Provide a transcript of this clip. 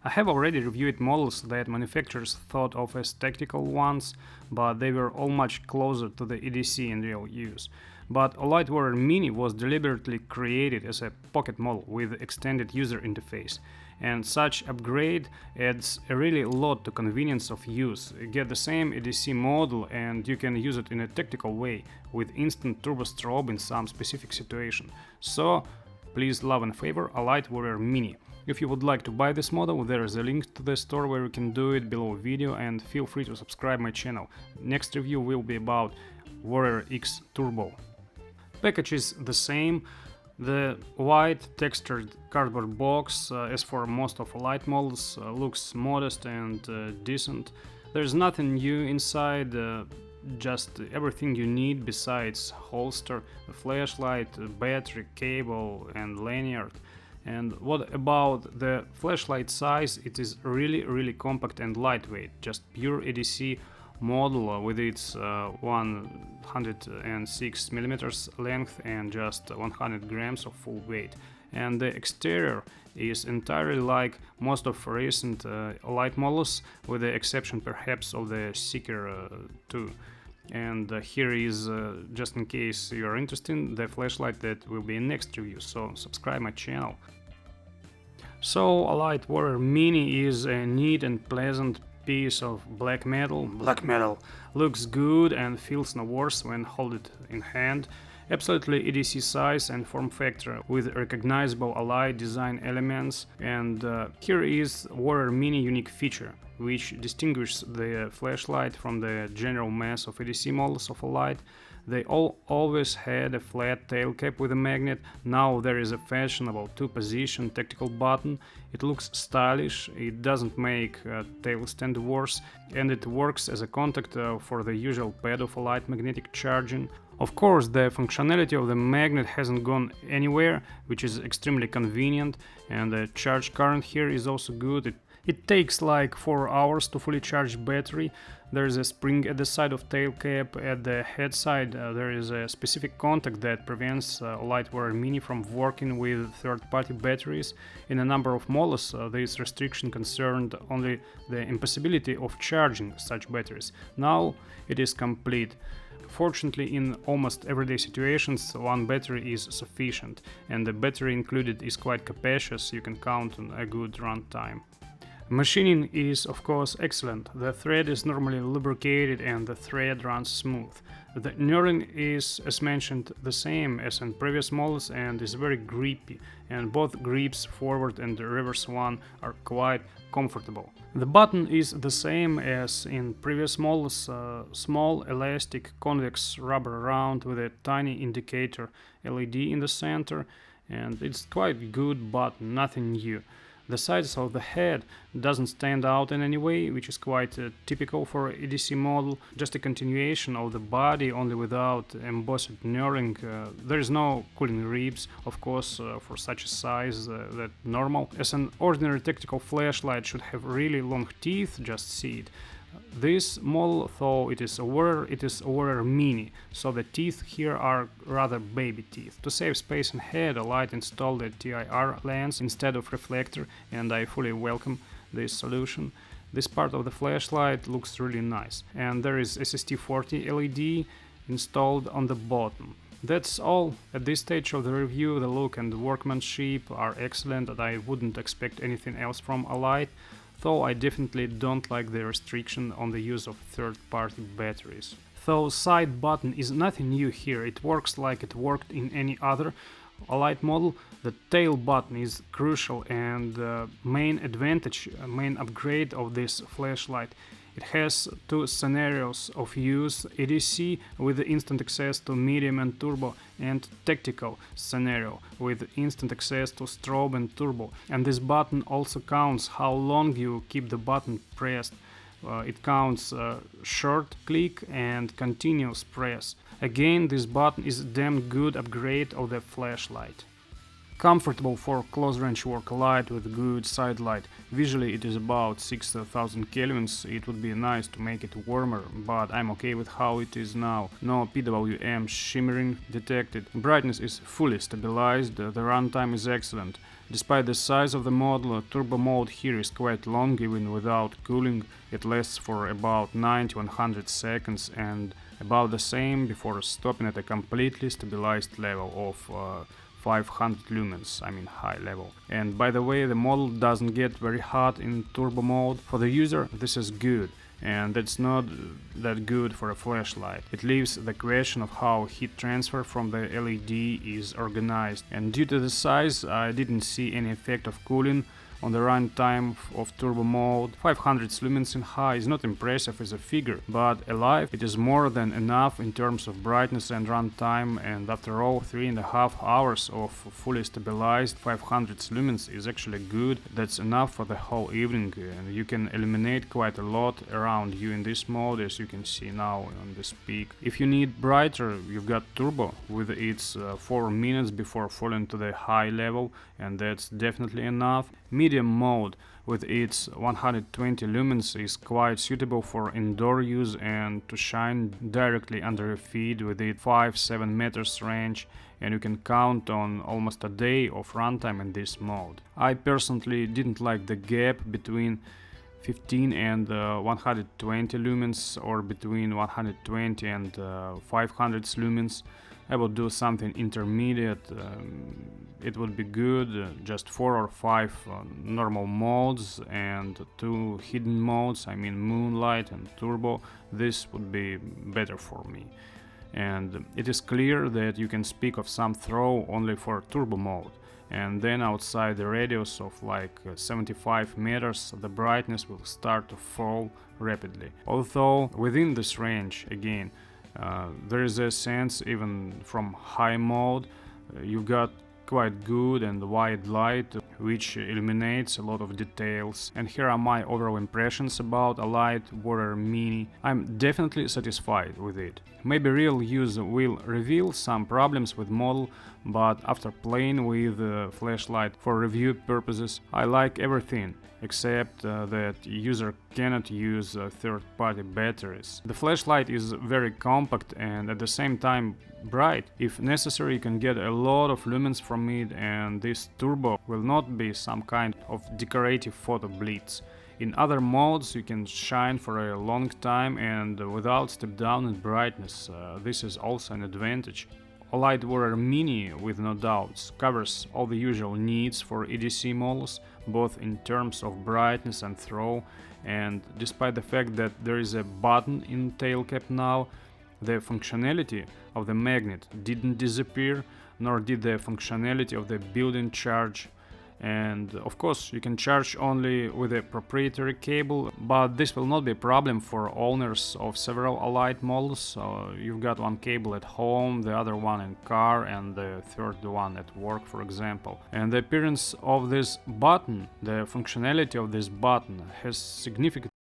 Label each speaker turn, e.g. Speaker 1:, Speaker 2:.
Speaker 1: I have already reviewed models that manufacturers thought of as tactical ones, but they were all much closer to the EDC in real use. But Olight Warrior Mini was deliberately created as a pocket model with extended user interface, and such upgrade adds a really lot to convenience of use. You get the same EDC model and you can use it in a tactical way with instant turbo strobe in some specific situation. So please love and favor Olight Warrior Mini. If you would like to buy this model, there is a link to the store where you can do it below video, and feel free to subscribe my channel. Next review will be about Warrior X Turbo. Package is the same. The white textured cardboard box, as for most of Olight models, looks modest and decent. There's nothing new inside, just everything you need besides holster, a flashlight, a battery, cable and lanyard. And what about the flashlight size? It is really compact and lightweight, just pure EDC model with its 106 millimeters length and just 100 grams of full weight. And the exterior is entirely like most of recent Olight models, with the exception perhaps of the Seeker 2. And here is, just in case you are interested, the flashlight that will be in next review, so subscribe my channel. So Olight Warrior Mini is a neat and pleasant piece of black metal. Looks good and feels no worse when held it in hand. Absolutely EDC size and form factor with recognizable Olight design elements. And here is Warrior Mini unique feature, which distinguishes the flashlight from the general mass of EDC models of Olight. They always had a flat tail cap with a magnet. Now there is a fashionable two-position tactical button. It looks stylish, it doesn't make tail stand worse, and it works as a contact for the usual pad of Olight magnetic charging. Of course, the functionality of the magnet hasn't gone anywhere, which is extremely convenient, and the charge current here is also good. It takes like 4 hours to fully charge battery. There is a spring at the side of tail cap. At the head side there is a specific contact that prevents Olight Warrior Mini from working with third-party batteries. In a number of models this restriction concerned only the impossibility of charging such batteries. Now it is complete. Fortunately, in almost everyday situations, one battery is sufficient, and the battery included is quite capacious. You can count on a good runtime. Machining is of course excellent. The thread is normally lubricated and the thread runs smooth. The knurling is, as mentioned, the same as in previous models and is very grippy, and both grips, forward and the reverse one, are quite comfortable. The button is the same as in previous models, small elastic convex rubber round with a tiny indicator LED in the center, and it's quite good button, nothing new. The size of the head doesn't stand out in any way, which is quite typical for EDC model, just a continuation of the body, only without embossed knurling. There is no cooling ribs, of course, for such a size that normal. As an ordinary tactical flashlight should have really long teeth, just see it. This model, though it is a Warrior Mini, so the teeth here are rather baby teeth. To save space and head, Olight installed a TIR lens instead of reflector, and I fully welcome this solution. This part of the flashlight looks really nice, and there is SST40 LED installed on the bottom. That's all. At this stage of the review, the look and workmanship are excellent, and I wouldn't expect anything else from Olight. Though I definitely don't like the restriction on the use of third-party batteries. Though side button is nothing new here, it works like it worked in any other Olight model. The tail button is crucial and main upgrade of this flashlight. It has two scenarios of use: EDC with instant access to medium and turbo, and tactical scenario with instant access to strobe and turbo. And this button also counts how long you keep the button pressed. It counts short click and continuous press. Again, this button is a damn good upgrade of the flashlight. Comfortable for close-range work light with good side light. Visually it is about 6000 kelvins, it would be nice to make it warmer, but I'm okay with how it is now. No PWM shimmering detected. Brightness is fully stabilized, the runtime is excellent. Despite the size of the model, turbo mode here is quite long even without cooling. It lasts for about 90-100 seconds and about the same before stopping at a completely stabilized level of 500 lumens, I mean high level. And by the way, the model doesn't get very hot in turbo mode. For the user this is good, and that's not that good for a flashlight. It leaves the question of how heat transfer from the LED is organized, and due to the size I didn't see any effect of cooling on the runtime of turbo mode. 500 lumens in high is not impressive as a figure, but alive it is more than enough in terms of brightness and runtime, and after all 3.5 hours of fully stabilized 500 lumens is actually good. That's enough for the whole evening, and you can eliminate quite a lot around you in this mode, as you can see now on this peak. If you need brighter, you've got turbo with its 4 minutes before falling to the high level, and that's definitely enough. Medium mode with its 120 lumens is quite suitable for indoor use and to shine directly under your feet with its 5-7 meters range, and you can count on almost a day of runtime in this mode. I personally didn't like the gap between 15 and 120 lumens or between 120 and 500 lumens. I would do something intermediate. It would be good, just 4 or 5 normal modes and 2 hidden modes, I mean moonlight and turbo. This would be better for me. And it is clear that you can speak of some throw only for turbo mode, and then outside the radius of like 75 meters the brightness will start to fall rapidly. Although within this range, again, there is a sense even from high mode you got quite good and wide light, which eliminates a lot of details. And here are my overall impressions about Olight Warrior Mini. I'm definitely satisfied with it. Maybe real use will reveal some problems with model, but after playing with the flashlight for review purposes, I like everything except that user cannot use third-party batteries. The flashlight is very compact and at the same time bright. If necessary, you can get a lot of lumens from it, and this turbo will not be some kind of decorative photo blitz. In other modes you can shine for a long time and without step down in brightness. This is also an advantage. Olight Warrior Mini, with no doubts, covers all the usual needs for EDC models, both in terms of brightness and throw, and despite the fact that there is a button in tail cap now, the functionality of the magnet didn't disappear, nor did the functionality of the built-in charge. And of course you can charge only with a proprietary cable, but this will not be a problem for owners of several Olight models. So you've got one cable at home, the other one in car, and the third one at work, for example. And the appearance of this button, the functionality of this button has significant